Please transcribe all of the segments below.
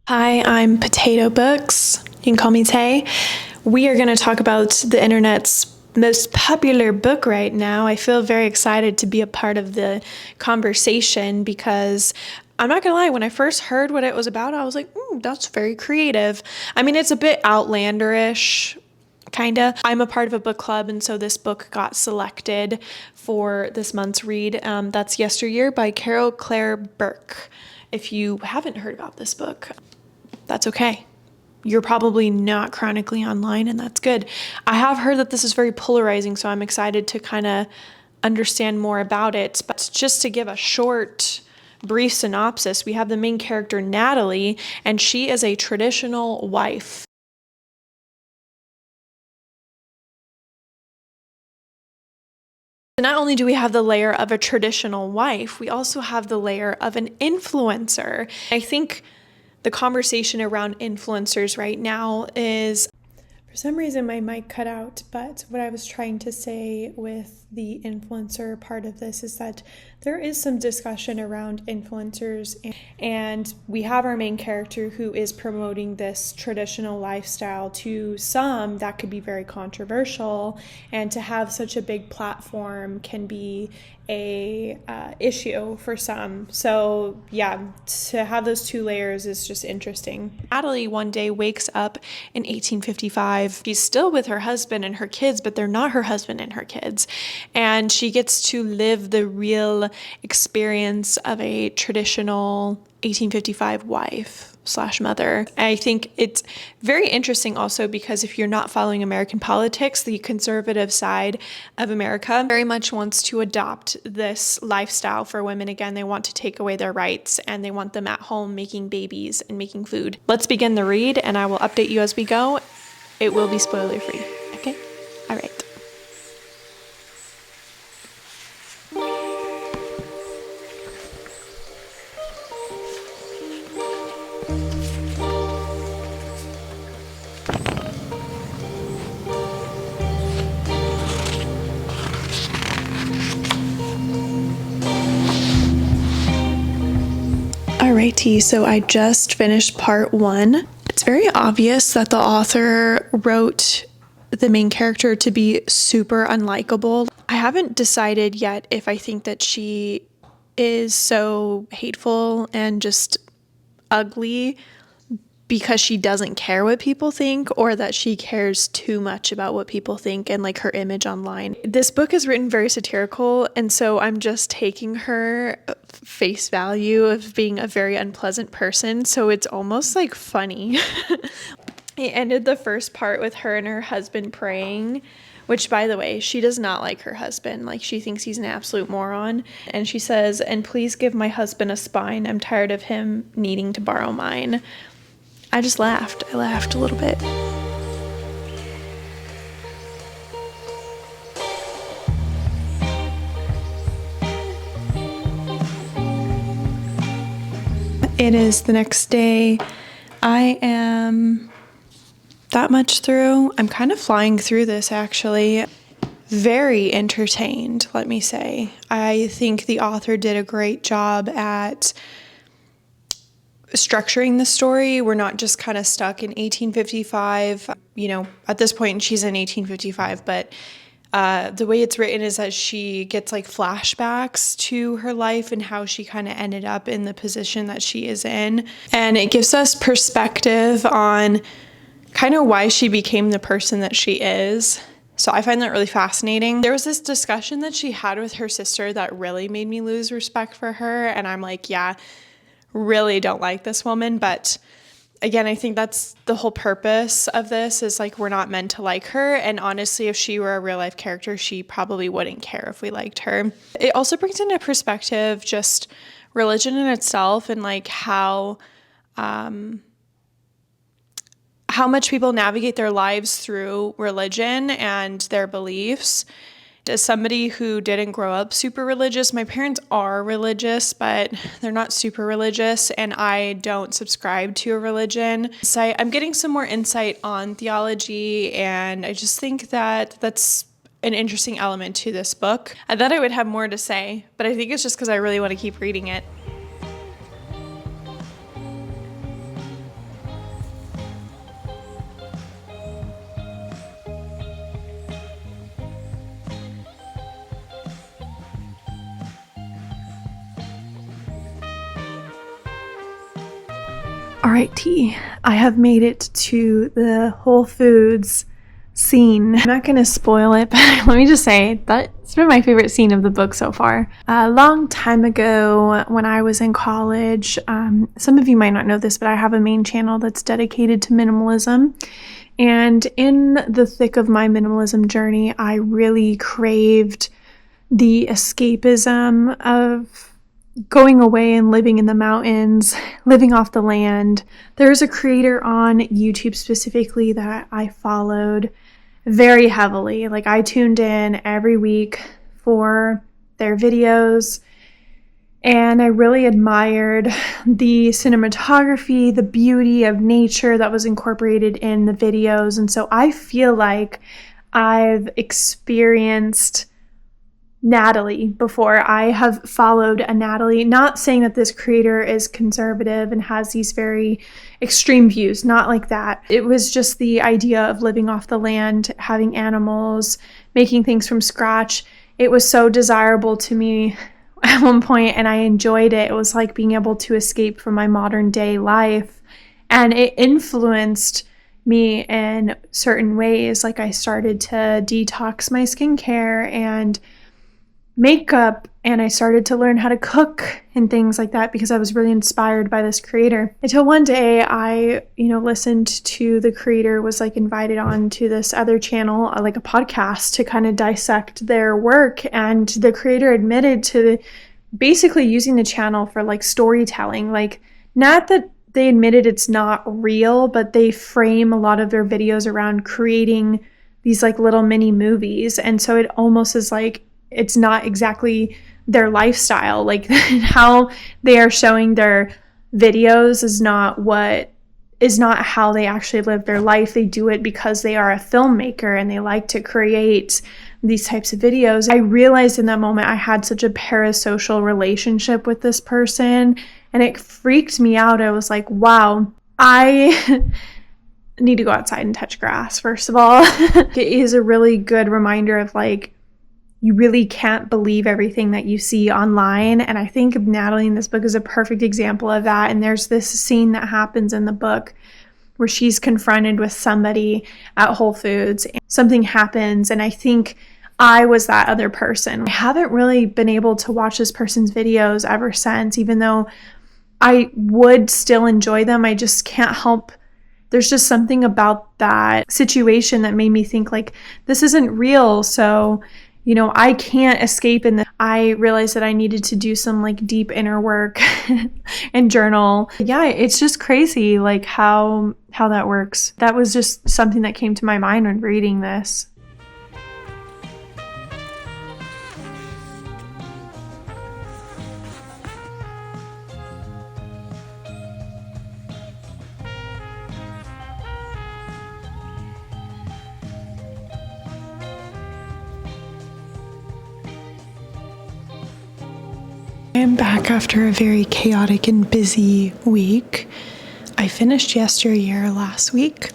Hi, I'm Potato Books. You can call me Tay. We are going to talk about the internet's most popular book right now. I feel very excited to be a part of the conversation because I'm not going to lie, when I first heard what it was about, I was like, that's very creative. I mean, it's a bit outlanderish, kinda. I'm a part of a book club, and so this book got selected for this month's read. That's Yesteryear by Caro Claire Burke. If you haven't heard about this book, that's okay. You're probably not chronically online, and that's good. I have heard that this is very polarizing, so I'm excited to kind of understand more about it. But just to give a short, brief synopsis, we have the main character, Natalie, and she is a traditional wife. Not only do we have the layer of a traditional wife, we also have the layer of an influencer. I think the conversation around influencers right now is, for some reason my mic cut out, but what I was trying to say with the influencer part of this is that there is some discussion around influencers, and we have our main character who is promoting this traditional lifestyle. To some, that could be very controversial, and to have such a big platform can be a issue for some. So yeah, to have those two layers is just interesting. Natalie one day wakes up in 1855. She's still with her husband and her kids, but they're not her husband and her kids. And she gets to live the real experience of a traditional 1855 wife / mother. I think it's very interesting also because if you're not following American politics, the conservative side of America very much wants to adopt this lifestyle for women. Again, they want to take away their rights and they want them at home making babies and making food. Let's begin the read and I will update you as we go. It will be spoiler free. Okay? All right. Alrighty, so I just finished part 1. It's very obvious that the author wrote the main character to be super unlikable. I haven't decided yet if I think that she is so hateful and just ugly because she doesn't care what people think, or that she cares too much about what people think and like her image online. This book is written very satirical, and so I'm just taking her face value of being a very unpleasant person, so it's almost like funny. It ended the first part with her and her husband praying, which, by the way, she does not like her husband. Like, she thinks he's an absolute moron. And she says, "And please give my husband a spine. I'm tired of him needing to borrow mine." I just laughed. I laughed a little bit. It is the next day. I am that much through. I'm kind of flying through this, actually. Very entertained, let me say. I think the author did a great job at structuring the story. We're not just kind of stuck in 1855. You know, at this point she's in 1855, but the way it's written is that she gets like flashbacks to her life and how she kind of ended up in the position that she is in. And it gives us perspective on kind of why she became the person that she is. So I find that really fascinating. There was this discussion that she had with her sister that really made me lose respect for her. And I'm like, yeah, really don't like this woman. But again, I think that's the whole purpose of this, is like, we're not meant to like her. And honestly, if she were a real life character, she probably wouldn't care if we liked her. It also brings into perspective just religion in itself and like how much people navigate their lives through religion and their beliefs. As somebody who didn't grow up super religious, my parents are religious, but they're not super religious, and I don't subscribe to a religion. So I'm getting some more insight on theology, and I just think that that's an interesting element to this book. I thought I would have more to say, but I think it's just because I really want to keep reading it. All right, T, I have made it to the Whole Foods scene. I'm not going to spoil it, but let me just say that's been my favorite scene of the book so far. A long time ago when I was in college, some of you might not know this, but I have a main channel that's dedicated to minimalism. And in the thick of my minimalism journey, I really craved the escapism of going away and living in the mountains, living off the land. There's a creator on YouTube specifically that I followed very heavily. Like, I tuned in every week for their videos, and I really admired the cinematography, the beauty of nature that was incorporated in the videos. And so I feel like I've experienced Natalie before. I have followed a Natalie, not saying that this creator is conservative and has these very extreme views, not like that. It was just the idea of living off the land, having animals, making things from scratch. It was so desirable to me at one point, and I enjoyed it. It was like being able to escape from my modern day life, and it influenced me in certain ways. Like, I started to detox my skincare and makeup, and I started to learn how to cook and things like that because I was really inspired by this creator. Until one day I, listened to the creator was like invited on to this other channel, like a podcast, to kind of dissect their work. And the creator admitted to basically using the channel for like storytelling. Like, not that they admitted it's not real, but they frame a lot of their videos around creating these like little mini movies. And so it almost is like, it's not exactly their lifestyle. Like, how they are showing their videos is not how they actually live their life. They do it because they are a filmmaker and they like to create these types of videos. I realized in that moment I had such a parasocial relationship with this person, and it freaked me out. I was like, wow, I need to go outside and touch grass, first of all. It is a really good reminder of like, you really can't believe everything that you see online. And I think Natalie in this book is a perfect example of that. And there's this scene that happens in the book where she's confronted with somebody at Whole Foods. And something happens, and I think I was that other person. I haven't really been able to watch this person's videos ever since, even though I would still enjoy them. I just can't help. There's just something about that situation that made me think like, this isn't real. So I can't escape. And I realized that I needed to do some like deep inner work and journal. Yeah, it's just crazy like how that works. That was just something that came to my mind when reading this. I am back after a very chaotic and busy week. I finished Yesteryear last week,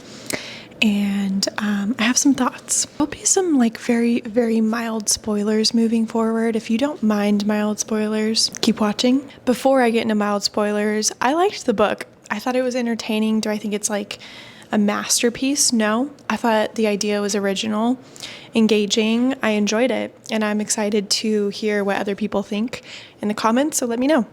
and I have some thoughts. There'll be some like very, very mild spoilers moving forward. If you don't mind mild spoilers, keep watching. Before I get into mild spoilers, I liked the book. I thought it was entertaining. Do I think it's like a masterpiece? No. I thought the idea was original, engaging. I enjoyed it, and I'm excited to hear what other people think in the comments, so let me know.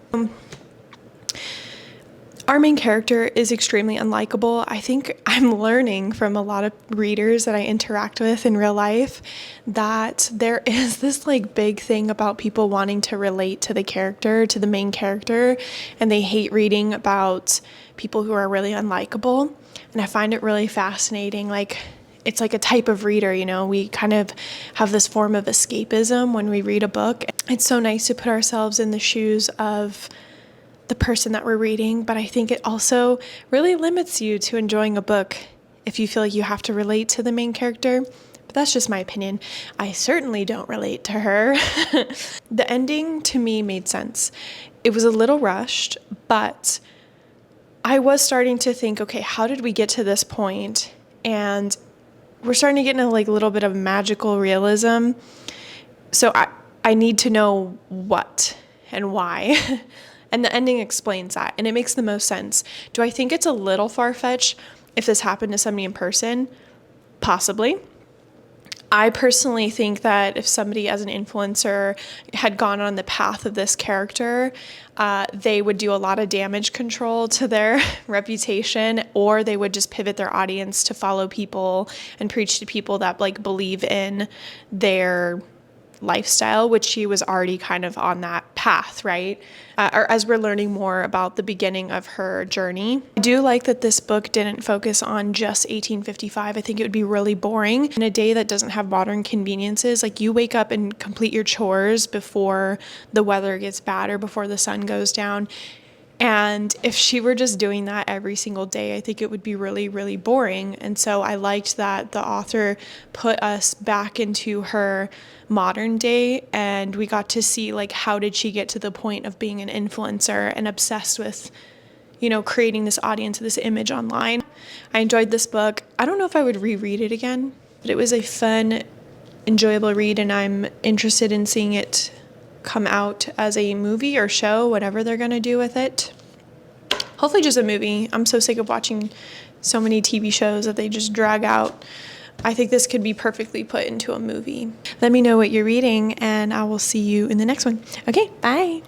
Our main character is extremely unlikable. I think I'm learning from a lot of readers that I interact with in real life that there is this like big thing about people wanting to relate to the character, to the main character, and they hate reading about people who are really unlikable. And I find it really fascinating. Like, it's like a type of reader, we kind of have this form of escapism when we read a book. It's so nice to put ourselves in the shoes of the person that we're reading, but I think it also really limits you to enjoying a book if you feel like you have to relate to the main character. But that's just my opinion. I certainly don't relate to her. The ending to me made sense. It was a little rushed, but I was starting to think, okay, how did we get to this point? And we're starting to get into like a little bit of magical realism. So I need to know what and why. And the ending explains that, and it makes the most sense. Do I think it's a little far-fetched if this happened to somebody in person? Possibly. I personally think that if somebody as an influencer had gone on the path of this character, they would do a lot of damage control to their reputation, or they would just pivot their audience to follow people and preach to people that like believe in their lifestyle, which she was already kind of on that path, right? Or as we're learning more about the beginning of her journey. I do like that this book didn't focus on just 1855. I think it would be really boring in a day that doesn't have modern conveniences. Like you wake up and complete your chores before the weather gets bad or before the sun goes down. And if she were just doing that every single day, I think it would be really, really boring. And so I liked that the author put us back into her modern day, and we got to see like how did she get to the point of being an influencer and obsessed with, you know, creating this audience, this image online. I enjoyed this book. I don't know if I would reread it again, but it was a fun, enjoyable read, and I'm interested in seeing it come out as a movie or show, whatever they're going to do with it. Hopefully just a movie. I'm so sick of watching so many TV shows that they just drag out. I think this could be perfectly put into a movie. Let me know what you're reading, and I will see you in the next one. Okay, bye.